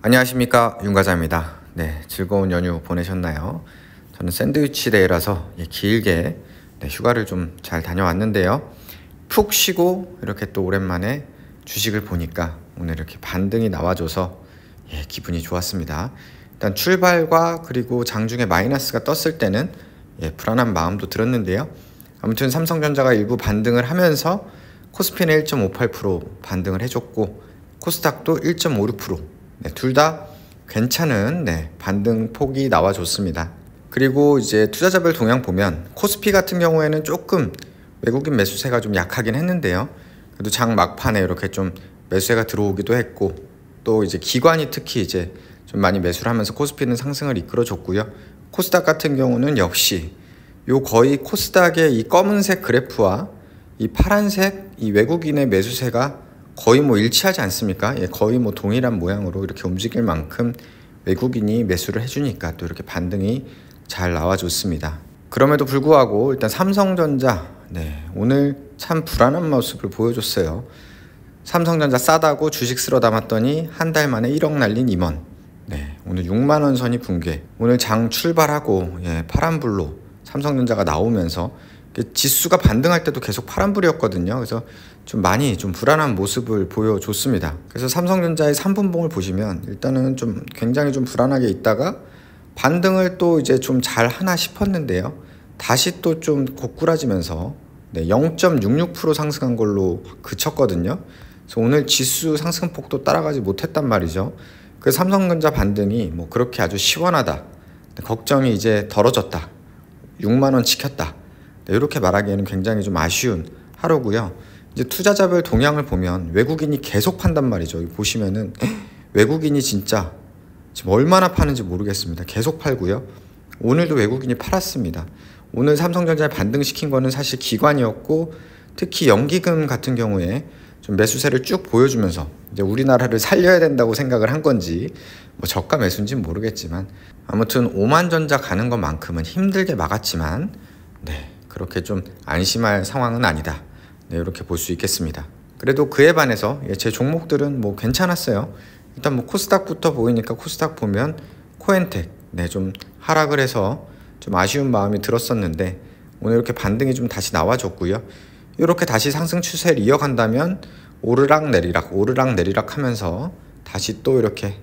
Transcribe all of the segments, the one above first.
안녕하십니까, 윤과자입니다. 네, 즐거운 연휴 보내셨나요? 저는 샌드위치 데이라서 길게 휴가를 좀 잘 다녀왔는데요. 푹 쉬고 이렇게 또 오랜만에 주식을 보니까 오늘 이렇게 반등이 나와줘서 기분이 좋았습니다. 일단 출발과 그리고 장중에 마이너스가 떴을 때는 불안한 마음도 들었는데요. 아무튼 삼성전자가 일부 반등을 하면서 코스피는 1.58% 반등을 해줬고 코스닥도 1.56%, 둘 다 괜찮은 반등 폭이 나와줬습니다. 그리고 이제 투자자별 동향 보면 코스피 같은 경우에는 조금 외국인 매수세가 좀 약하긴 했는데요. 그래도 장 막판에 이렇게 좀 매수세가 들어오기도 했고, 또 이제 기관이 특히 이제 좀 많이 매수를 하면서 코스피는 상승을 이끌어줬고요. 코스닥 같은 경우는 역시 요 거의 코스닥의 이 검은색 그래프와 이 파란색 이 외국인의 매수세가 거의 일치하지 않습니까? 거의 동일한 모양으로 이렇게 움직일 만큼 외국인이 매수를 해주니까 또 이렇게 반등이 잘 나와줬습니다. 그럼에도 불구하고 일단 삼성전자 오늘 참 불안한 모습을 보여줬어요. 삼성전자 싸다고 주식 쓸어 담았더니 한 달 만에 1억 날린 임원. 오늘 6만원 선이 붕괴. 오늘 장 출발하고 파란불로 삼성전자가 나오면서 지수가 반등할 때도 계속 파란불이었거든요. 그래서 많이 불안한 모습을 보여줬습니다. 그래서 삼성전자의 3분봉을 보시면 일단은 굉장히 불안하게 있다가 반등을 또 이제 잘 하나 싶었는데요. 다시 또 고꾸라지면서 0.66% 상승한 걸로 그쳤거든요. 그래서 오늘 지수 상승폭도 따라가지 못했단 말이죠. 그래서 삼성전자 반등이 그렇게 아주 시원하다, 걱정이 이제 덜어졌다, 6만원 지켰다, 이렇게 말하기에는 굉장히 아쉬운 하루고요. 이제 투자자별 동향을 보면 외국인이 계속 판단 말이죠. 여기 보시면은 외국인이 진짜 지금 얼마나 파는지 모르겠습니다. 계속 팔고요. 오늘도 외국인이 팔았습니다. 오늘 삼성전자를 반등시킨 거는 사실 기관이었고, 특히 연기금 같은 경우에 매수세를 쭉 보여주면서 이제 우리나라를 살려야 된다고 생각을 한 건지 저가 매수인지는 모르겠지만, 아무튼 오만전자 가는 것만큼은 힘들게 막았지만 그렇게 안심할 상황은 아니다, 이렇게 볼 수 있겠습니다. 그래도 그에 반해서 제 종목들은 괜찮았어요. 일단 코스닥부터 보이니까 코스닥 보면 코엔텍 하락을 해서 아쉬운 마음이 들었었는데 오늘 이렇게 반등이 다시 나와줬고요. 이렇게 다시 상승 추세를 이어간다면 오르락 내리락 하면서 다시 또 이렇게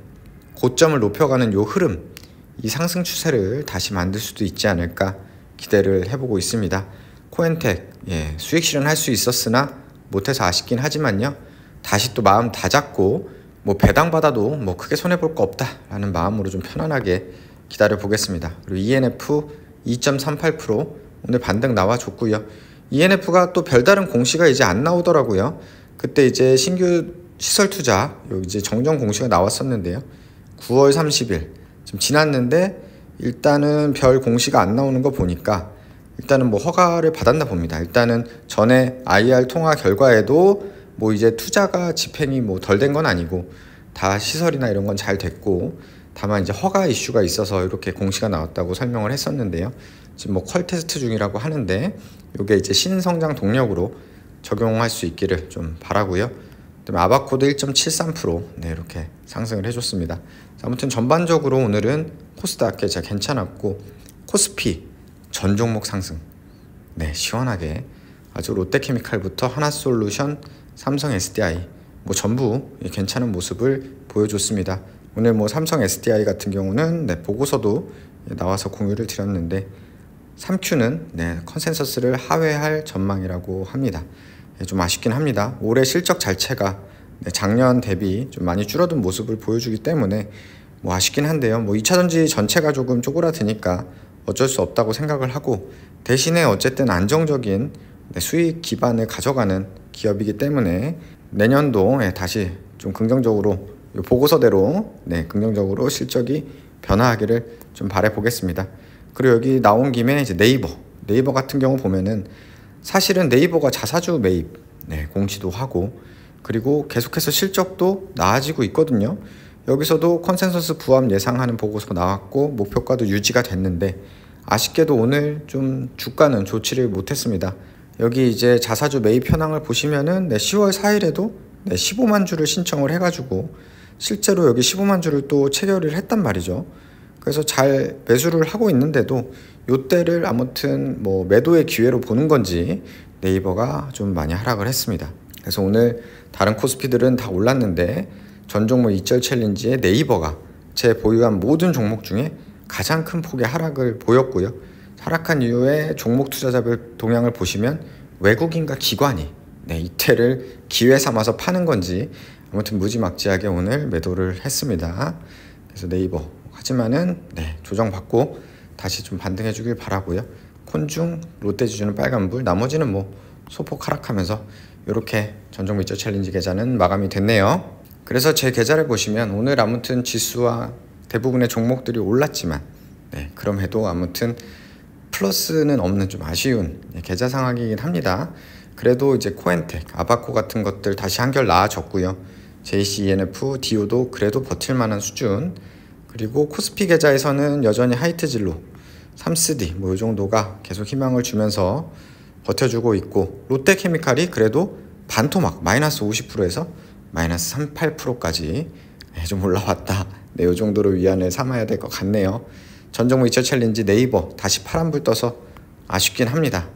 고점을 높여가는 요 흐름, 이 상승 추세를 다시 만들 수도 있지 않을까 기대를 해보고 있습니다. 코엔텍 수익 실현할 수 있었으나 못해서 아쉽긴 하지만요, 다시 또 마음 다잡고 배당 받아도 크게 손해볼 거 없다라는 마음으로 편안하게 기다려 보겠습니다. 그리고 ENF 2.38% 오늘 반등 나와줬고요. ENF가 또 별다른 공시가 이제 안 나오더라고요. 그때 이제 신규 시설 투자 이제 정정 공시가 나왔었는데요. 9월 30일 지금 지났는데 일단은 별 공시가 안 나오는 거 보니까 일단은 허가를 받았나 봅니다. 일단은 전에 IR 통화 결과에도 이제 투자가 집행이 덜 된 건 아니고 다 시설이나 이런 건 잘 됐고, 다만 이제 허가 이슈가 있어서 이렇게 공시가 나왔다고 설명을 했었는데요. 지금 퀄 테스트 중이라고 하는데 이게 이제 신성장 동력으로 적용할 수 있기를 바라고요. 그다음에 아바코드 1.73% 이렇게 상승을 해줬습니다. 아무튼 전반적으로 오늘은 코스닥 진짜 괜찮았고, 코스피 전 종목 상승 시원하게 아주 롯데케미칼부터 하나솔루션, 삼성 SDI 전부 괜찮은 모습을 보여줬습니다. 오늘 삼성 SDI 같은 경우는 보고서도 나와서 공유를 드렸는데 3Q는 컨센서스를 하회할 전망이라고 합니다. 좀 아쉽긴 합니다. 올해 실적 자체가 작년 대비 많이 줄어든 모습을 보여주기 때문에 아쉽긴 한데요. 2차전지 전체가 조금 쪼그라드니까 어쩔 수 없다고 생각을 하고, 대신에 어쨌든 안정적인 수익 기반을 가져가는 기업이기 때문에 내년도 다시 긍정적으로 보고서대로 긍정적으로 실적이 변화하기를 바라보겠습니다. 그리고 여기 나온 김에 이제 네이버 같은 경우 보면은 사실은 네이버가 자사주 매입 공시도 하고, 그리고 계속해서 실적도 나아지고 있거든요. 여기서도 컨센서스 부합 예상하는 보고서 나왔고 목표가도 유지가 됐는데, 아쉽게도 오늘 주가는 좋지를 못했습니다. 여기 이제 자사주 매입 현황을 보시면은 10월 4일에도 15만 주를 신청을 해가지고 실제로 여기 15만 주를 또 체결을 했단 말이죠. 그래서 잘 매수를 하고 있는데도 요때를 아무튼 뭐 매도의 기회로 보는 건지 네이버가 좀 많이 하락을 했습니다. 그래서 오늘 다른 코스피들은 다 올랐는데 전 종목 2절 챌린지에 네이버가 제 보유한 모든 종목 중에 가장 큰 폭의 하락을 보였고요. 하락한 이후에 종목 투자자별 동향을 보시면 외국인과 기관이 이때를 기회 삼아서 파는 건지 아무튼 무지막지하게 오늘 매도를 했습니다. 그래서 네이버 하지만은 조정받고 다시 좀 반등해 주길 바라고요. 콘중, 롯데지주는 빨간불, 나머지는 뭐 소폭 하락하면서 이렇게 전종목 2절 챌린지 계좌는 마감이 됐네요. 그래서 제 계좌를 보시면 오늘 아무튼 지수와 대부분의 종목들이 올랐지만 그럼에도 아무튼 플러스는 없는 좀 아쉬운 계좌 상황이긴 합니다. 그래도 이제 코엔텍, 아바코 같은 것들 다시 한결 나아졌고요. JCENF, 디오도 그래도 버틸만한 수준. 그리고 코스피 계좌에서는 여전히 하이트진로, 3SD 뭐 이 정도가 계속 희망을 주면서 버텨주고 있고, 롯데케미칼이 그래도 반토막 마이너스 50%에서 마이너스 38%까지 좀 올라왔다. 이 정도로 위안을 삼아야 될 것 같네요. 전종목 2차 챌린지 네이버 다시 파란불 떠서 아쉽긴 합니다.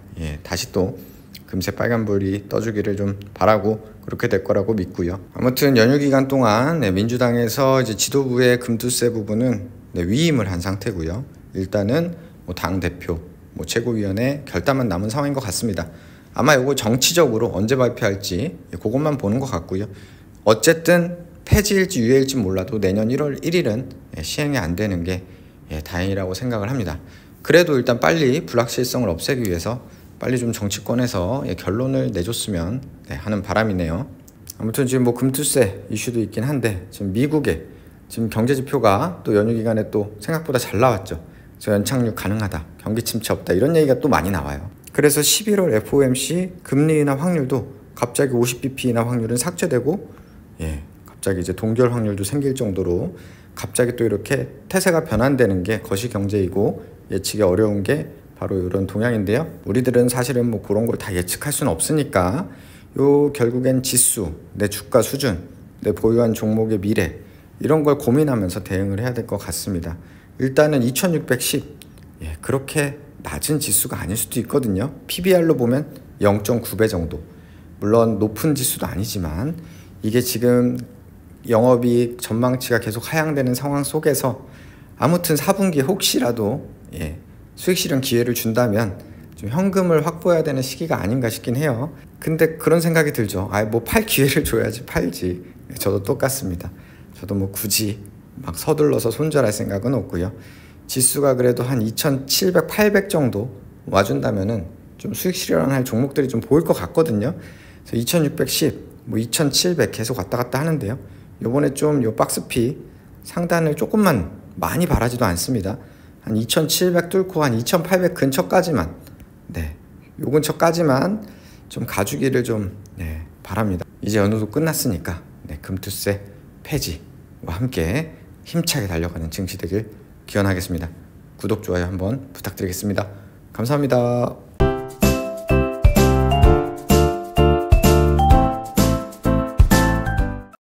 다시 또 금세 빨간불이 떠주기를 좀 바라고 그렇게 될 거라고 믿고요. 아무튼 연휴 기간 동안 민주당에서 이제 지도부의 금투세 부분은 위임을 한 상태고요. 일단은 뭐 당 대표, 뭐 최고위원회 결단만 남은 상황인 것 같습니다. 아마 이거 정치적으로 언제 발표할지 그것만 보는 것 같고요. 어쨌든 폐지일지 유예일지 몰라도 내년 1월 1일은 시행이 안 되는 게 다행이라고 생각을 합니다. 그래도 일단 빨리 불확실성을 없애기 위해서 빨리 좀 정치권에서 결론을 내줬으면 하는 바람이네요. 아무튼 지금 뭐 금투세 이슈도 있긴 한데 지금 미국의 지금 경제 지표가 또 연휴 기간에 또 생각보다 잘 나왔죠. 그래서 연착륙 가능하다, 경기 침체 없다 이런 얘기가 또 많이 나와요. 그래서 11월 FOMC 금리 인하 확률도 갑자기 50bp 인하 확률은 삭제되고 갑자기 이제 동결 확률도 생길 정도로 갑자기 또 이렇게 태세가 변환되는 게 거시경제이고 예측이 어려운 게 바로 이런 동향인데요. 우리들은 사실은 뭐 그런 걸 다 예측할 수는 없으니까 결국엔 지수, 내 주가 수준, 내 보유한 종목의 미래 이런 걸 고민하면서 대응을 해야 될 것 같습니다. 일단은 2610 그렇게 낮은 지수가 아닐 수도 있거든요. PBR로 보면 0.9배 정도. 물론 높은 지수도 아니지만 이게 지금 영업이익 전망치가 계속 하향되는 상황 속에서 아무튼 4분기에 혹시라도 수익 실현 기회를 준다면 좀 현금을 확보해야 되는 시기가 아닌가 싶긴 해요. 근데 그런 생각이 들죠. 뭐 팔 기회를 줘야지 팔지. 저도 똑같습니다. 저도 뭐 굳이 막 서둘러서 손절할 생각은 없고요. 지수가 그래도 한 2700, 800 정도 와준다면은 좀 수익 실현할 종목들이 좀 보일 것 같거든요. 그래서 2610, 뭐 2700 계속 왔다 갔다 하는데요. 요번에 좀 요 박스피 상단을 조금만 많이 바라지도 않습니다. 한 2700 뚫고 한 2800 근처까지만 요 근처까지만 좀 가주기를 좀 바랍니다. 이제 연휴도 끝났으니까 금투세 폐지와 함께 힘차게 달려가는 증시 되길 기원하겠습니다. 구독, 좋아요 한번 부탁드리겠습니다. 감사합니다.